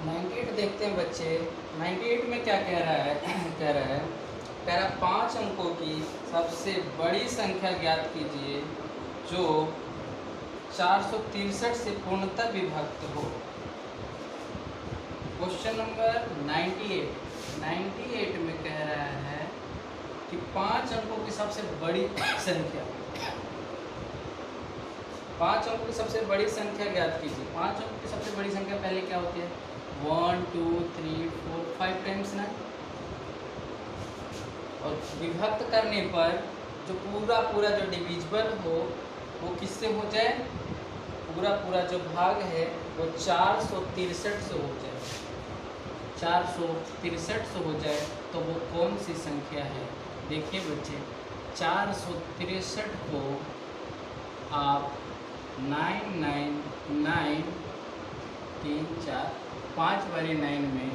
98 देखते हैं बच्चे। 98 में क्या कह रहा है कह रहा है 5 अंकों की सबसे बड़ी संख्या ज्ञात कीजिए जो 463 से पूर्णतः विभक्त हो। क्वेश्चन नंबर 98 में कह रहा है कि 5 अंकों की सबसे बड़ी संख्या 5 अंकों की सबसे बड़ी संख्या ज्ञात कीजिए। 5 अंकों की सबसे बड़ी संख्या पहले क्या होती है? 1 2 3 4 5 टाइम्स ना। और विभक्त करने पर जो पूरा जो डिविजिबल हो वो किससे हो जाए? पूरा जो भाग है वो 463 से हो जाए। 463 से हो जाए तो वो कौन सी संख्या है? देखिए बच्चे, 463 को आप 999 3 4 5 वाले 9 में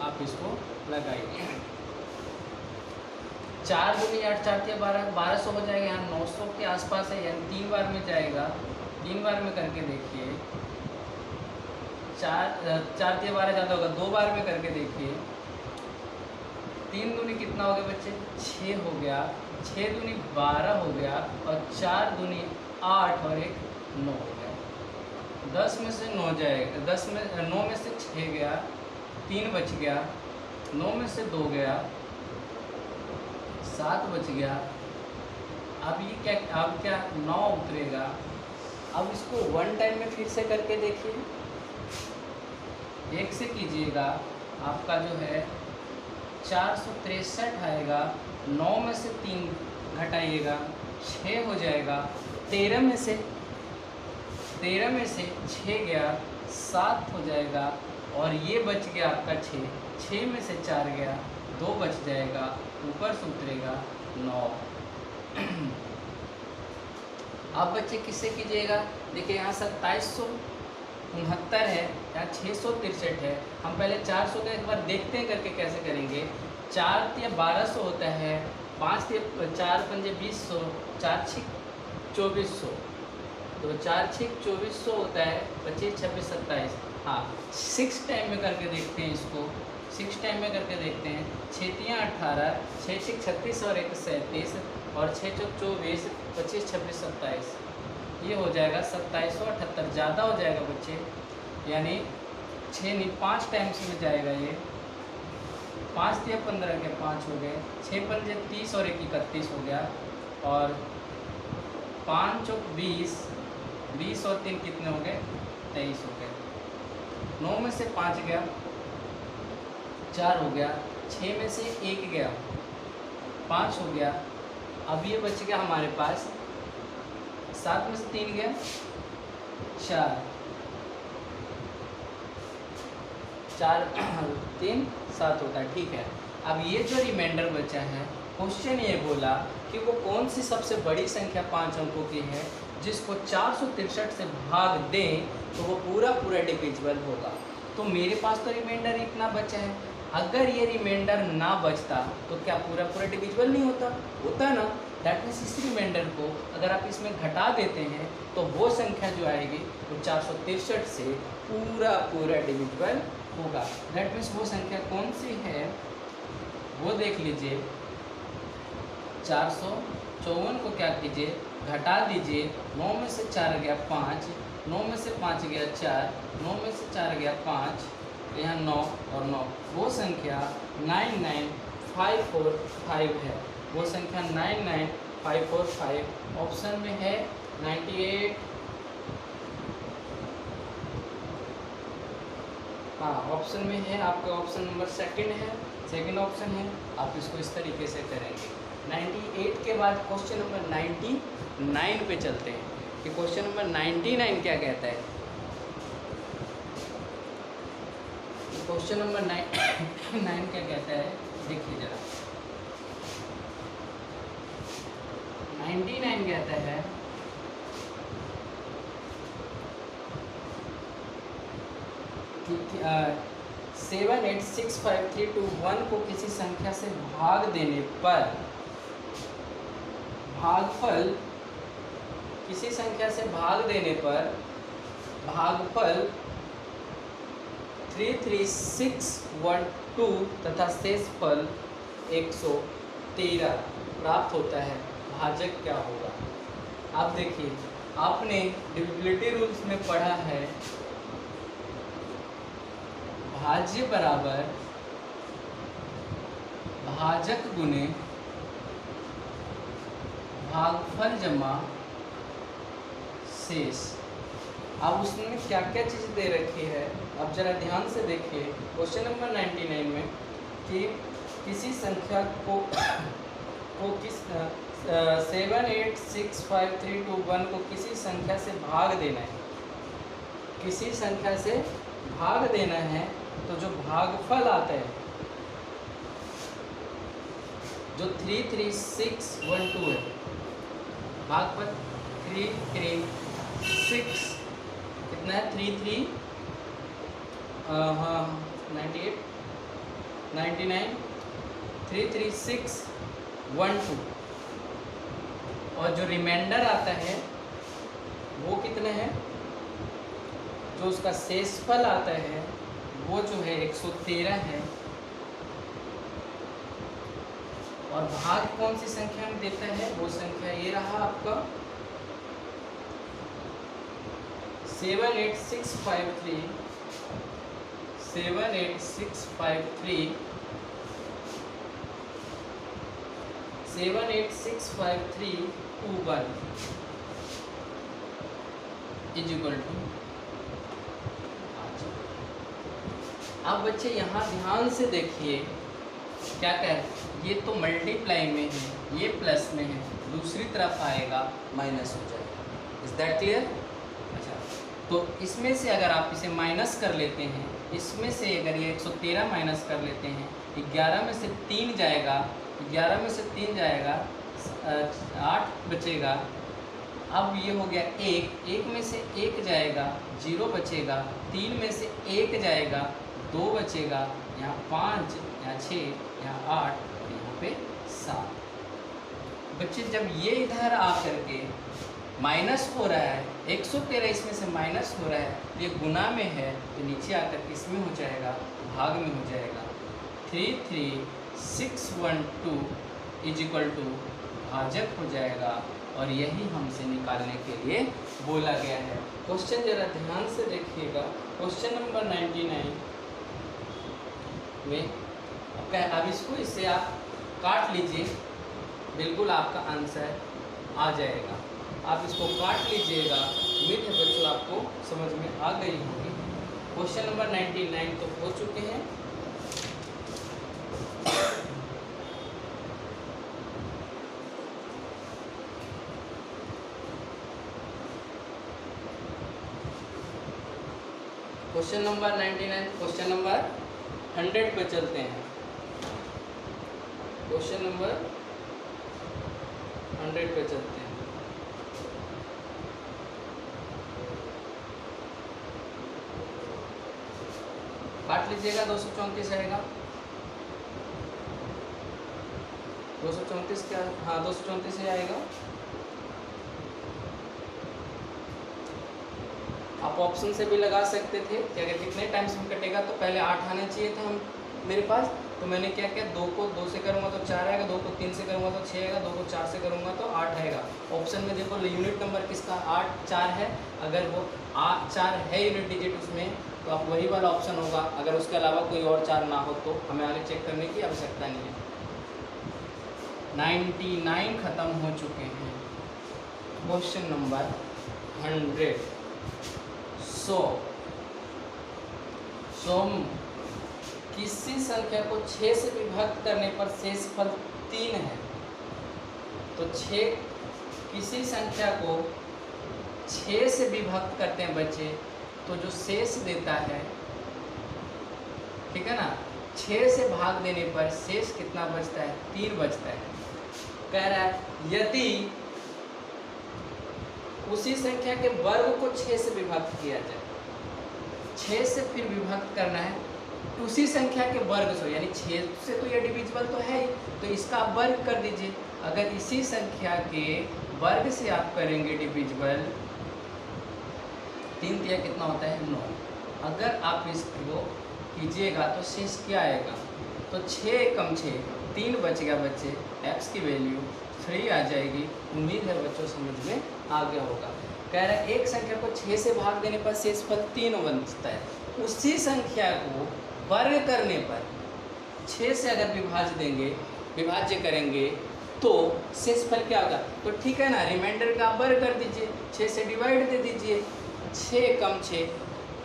आप इसको लगाइए। 4 दूनी 8 4 या 12 1200 हो जाएगा। यहाँ 900 के आसपास है, यानी 3 बार में जाएगा। 3 बार में करके देखिए। 4 या 12 ज़्यादा होगा, 2 बार में करके देखिए। 3 दूनी कितना हो गया बच्चे? 6 हो गया। 6 दूनी 12 हो गया और 4 दूनी 8 और 1 9 हो गया। 10 में से 9 जाएगा, 9 में से 6 गया, 3 बच गया, 9 में से 2 गया, 7 बच गया। अब ये क्या 9 उतरेगा। अब इसको 1 टाइम में फिर से करके देखिए। 1 से कीजिएगा, आपका जो है 463 आएगा। 9 में से 3 घटाइएगा, 6 हो जाएगा। 13 में से 6 गया, 7 हो जाएगा। और ये बच गया आपका 6 में से 4 गया, 2 बच जाएगा, ऊपर से उतरेगा 9। अब बच्चे किससे कीजिएगा? देखिए यहाँ 2769 है, यहाँ 663 है। हम पहले 400 का एक बार देखते हैं करके कैसे करेंगे। 4 या 1200 होता है, 5 या 4 पंजे 2000, 4 6 2400, तो 4 6 2400 होता है। 25 26 27, हाँ 6 टाइम में करके देखते हैं इसको। 6 टाइम में करके देखते हैं। 6 3 18, 6 6 36 और 1 37 और 6 4 24, 25 26 27, ये हो जाएगा 2778। ज़्यादा हो जाएगा बच्चे, यानी 6 नहीं 5 टाइम्स में जाएगा ये। 5 या 15 के 5 हो गए, 6 पंजे 30 और 1 31 हो गया। और 5 चौक 20, 20 और 3 कितने हो गए? 23 हो गए। 9 में से 5 गया, 4 हो गया। 6 में से 1 गया, 5 हो गया। अब ये बच गया हमारे पास 7 में से 3 गया, 4 3 7 होता है। ठीक है, अब ये जो रिमाइंडर बचा है, क्वेश्चन ये बोला कि वो कौन सी सबसे बड़ी संख्या 5 अंकों की है जिसको 463 से भाग दें तो वो पूरा डिविजिबल होगा। तो मेरे पास तो रिमाइंडर इतना बचा है। अगर ये रिमाइंडर ना बचता तो क्या पूरा डिविजिबल नहीं होता ना। दैट मीन्स इस रिमाइंडर को अगर आप इसमें घटा देते हैं तो वो संख्या जो आएगी वो 463 से पूरा डिविजिबल होगा। दैट मीन्स वो संख्या कौन सी है वो देख लीजिए। 454 को क्या कीजिए, घटा दीजिए। 9 में से 4 गया 5, 9 में से 5 गया 4, 9 में से 4 गया 5, यहाँ 9 और 9, वो संख्या 99545 है। वो संख्या 99545 ऑप्शन में है। 98, हाँ ऑप्शन में है आपका। ऑप्शन नंबर सेकंड ऑप्शन है। आप इसको इस तरीके से करेंगे। 98 के बाद क्वेश्चन नंबर 99 पे चलते हैं कि क्वेश्चन नंबर 99 क्या कहता है। क्वेश्चन नंबर 9 क्या कहता है, देखिए जरा। 99 कहता है 7865321 को किसी संख्या से भाग देने पर भागफल, किसी संख्या से भाग देने पर भागफल 33612 तथा शेषफल 113 प्राप्त होता है। भाजक क्या होगा? आप देखिए, आपने डिविजिबिलिटी रूल्स में पढ़ा है भाज्य बराबर भाजक गुने भागफल जमा शेष। अब उसमें क्या क्या चीज़ दे रखी है, अब जरा ध्यान से देखिए। क्वेश्चन नंबर 99 में कि किसी संख्या को किस 7865321 को किसी संख्या से भाग देना है, किसी संख्या से भाग देना है, तो जो भागफल आता है, जो 33612 है, भागफल 336 कितना है, 98 99 33612 और जो रिमाइंडर आता है वो कितना है, जो उसका शेषफल आता है वो जो है 113 है। और भाग कौन सी संख्या में देता है, वो संख्या ये रहा आपका 78653 78653 7865321 इज इक्वल टू। अब बच्चे यहाँ ध्यान से देखिए क्या कह रहे हैं, ये तो मल्टीप्लाई में है, ये प्लस में है, दूसरी तरफ आएगा माइनस हो जाएगा। Is that clear? अच्छा, तो इसमें से अगर आप इसे माइनस कर लेते हैं, इसमें से अगर ये 113 माइनस कर लेते हैं, 11 में से 3 जाएगा, 11 में से 3 जाएगा, 8 बचेगा। अब ये हो गया 1 में से 1 जाएगा, 0 बचेगा, 3 में से 1 जाएगा, 2 बचेगा, यहाँ 5, यहाँ 6, यहाँ 8 और यहाँ पे 7। बच्चे जब ये इधर आकर के माइनस हो रहा है, 113 इसमें से माइनस हो रहा है, ये गुना में है, तो नीचे आकर के इसमें हो जाएगा, भाग में हो जाएगा। 33612 इज इक्वल टू भाजक हो जाएगा, और यही हमसे निकालने के लिए बोला गया है। क्वेश्चन जरा ध्यान से देखिएगा। क्वेश्चन नंबर 99 में अब इसको इससे आप काट लीजिए, बिल्कुल आपका आंसर आ जाएगा। आप इसको काट लीजिएगा। उम्मीद है बच्चों आपको समझ में आ गई होगी। क्वेश्चन नंबर 99 तो हो चुके हैं। क्वेश्चन नंबर 99, क्वेश्चन नंबर 100 पे चलते हैं। क्वेश्चन नंबर 100 पे चलते हैं। काट लीजिएगा, 234 आएगा। 234 क्या? हाँ 234 ही आएगा। आप ऑप्शन से भी लगा सकते थे कि अगर कितने टाइम्स में कटेगा, तो पहले 8 आना चाहिए था मेरे पास, तो मैंने क्या किया, 2 को 2 से करूँगा तो 4 आएगा, 2 को 3 से करूँगा तो 6 आएगा, 2 को 4 से करूँगा तो 8 आएगा। ऑप्शन में देखो यूनिट नंबर किसका 8 4 है, अगर वो 4 है यूनिट डिजिट उसमें, तो आप वही वाला ऑप्शन होगा। अगर उसके अलावा कोई और 4 ना हो तो हमें आगे चेक करने की आवश्यकता नहीं है। 99 ख़त्म हो चुके हैं। क्वेश्चन नंबर 100 100 किसी संख्या को 6 से विभक्त करने पर शेषफल 3 है, तो 6 किसी संख्या को 6 से विभक्त करते हैं बच्चे, तो जो शेष देता है, ठीक है ना, 6 से भाग देने पर शेष कितना बचता है? 3 बचता है। कह रहा है यदि उसी संख्या के वर्ग को 6 से विभक्त किया जाए, 6 से फिर विभक्त करना है उसी संख्या के वर्ग से, यानी 6 से तो ये डिविजिबल तो है ही, तो इसका आप वर्ग कर दीजिए। अगर इसी संख्या के वर्ग से आप करेंगे डिविजिबल, 3 तिया कितना होता है? 9। अगर आप इसको कीजिएगा तो शेष क्या आएगा, तो 6 कम 6 3 बच गया बच्चे, x की वैल्यू 3 आ जाएगी। उम्मीद है बच्चों समझ में आ गया होगा। कह रहा है एक संख्या को 6 से भाग देने पर शेषफल 3 बनता है, उसी संख्या को वर्ग करने पर 6 से अगर विभाज्य करेंगे तो शेषफल क्या होगा, तो ठीक है ना, रिमाइंडर का आप वर्ग कर दीजिए, 6 से डिवाइड दे दीजिए, 6 कम 6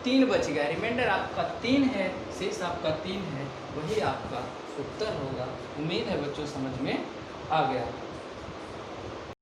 3 बच गया, रिमाइंडर आपका 3 है, शेष आपका 3 है, वही आपका उत्तर होगा। उम्मीद है बच्चों समझ में आ गया।